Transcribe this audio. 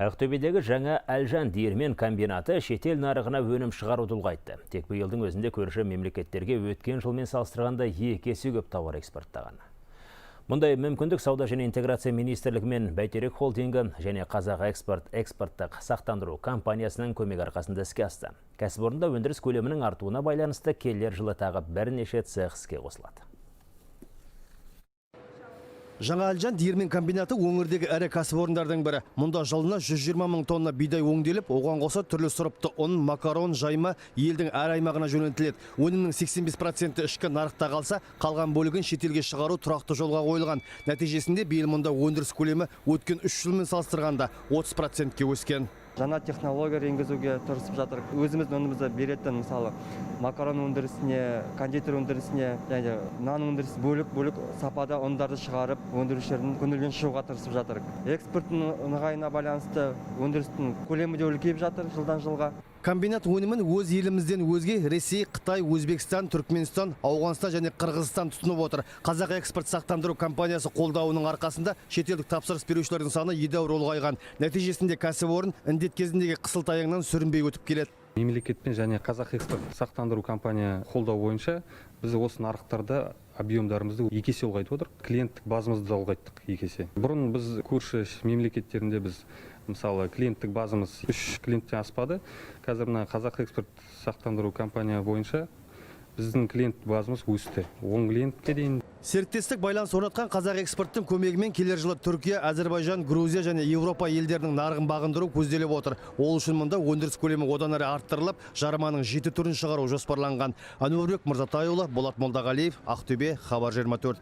Ақтөбедегі жаңа Әлжан диірмен комбинаты шетел нарығына өнім шығаруды ұлғайтты. Тек биылдың өзінде көрші мемлекеттерге өткен жылмен салыстырғанда 2 есе көп тауар экспорттаған. Мұндай мүмкіндік Сауда және интеграция министрлігі мен Бәйтерек холдингі және Қазақ экспорттық сақтандыру компаниясының көмек арқасында іске асты. Кәсіпорында өндіріс көлемінің артуына байланысты келер жылы тағы бірнеше цех іске қосылады. Жаңа Әлжан диірмен комбинаты өңірдегі ірі кәсіпорындардың бірі. Мұнда жылына 120 мың тонна бидай өңделіп, оған қоса түрлі сұрыпты ұн, макарон, жайма елдің әр аймағына жөнелтіледі. Өнімнің 85% ішкі нарықта қалса, қалған бөлігін шетелге шығару тұрақты жолға қойылған. Нәтижесінде биыл мұнда өндіріс көлемі өткен 3 жылмен салыстырғанда 30%-ке өскен. Жаңа технология енгізуге тырысып жатыр. Өзіміздің өнімізді беретін, мысалы, макарон өндірісіне, кондитер өндірісіне, және нан өндірісі бөлік сапада ұндарды шығарып, өндірушілердің көңілінен шығуға тырысып жатыр. Экспорттың нығайына байланысты өндірістің көлемі де үлкейіп жатыр жылдан жылға. Комбинат өнімін өз елімізден өзге Ресей, Қытай, Өзбекстан, Түркменстан, Ауғанстан және Қырғызстан тұтынып отыр. Қазақ экспорт сақтандыру компаниясы қолдауының арқасында шетелдік тапсырыс берушілердің саны едәуір ұлғайған. Нәтижесінде кәсіпорын індет кезіндегі қысылтаяңнан сүрінбей өтіп келеді. Мемлекетпен және Қазақ экспорт сақтандыру компания қолдау бойынша біз осы нарықтарда объемдарымызды 2 есе ұлғайтып отыр. Клиенттік базамызды да ұлғайттық 2 есе. Бұрын біз көрші мемлекеттерінде біз мысалы клиенттік базамыз 3 клиенттен аспады. Қазір мына Қазақ экспорт сақтандыру компания бойынша біздің клиент базамыз өсті. 10 клиентке дейін. Серіктестік байланыс орнатқан Қазақ экспорттың көмегімен келер жылы Түркия, Әзербайжан, Грузия және Еуропа елдерінің нарығын бағындыру көзделіп отыр. Ол үшін мұнда өндіріс көлемі одан әрі арттырылып, жарманың 7 түрін шығару жоспарланған. Әнуарбек Мырзатайұлы, Болат Молдағалиев, Ақтөбе, Хабар 24.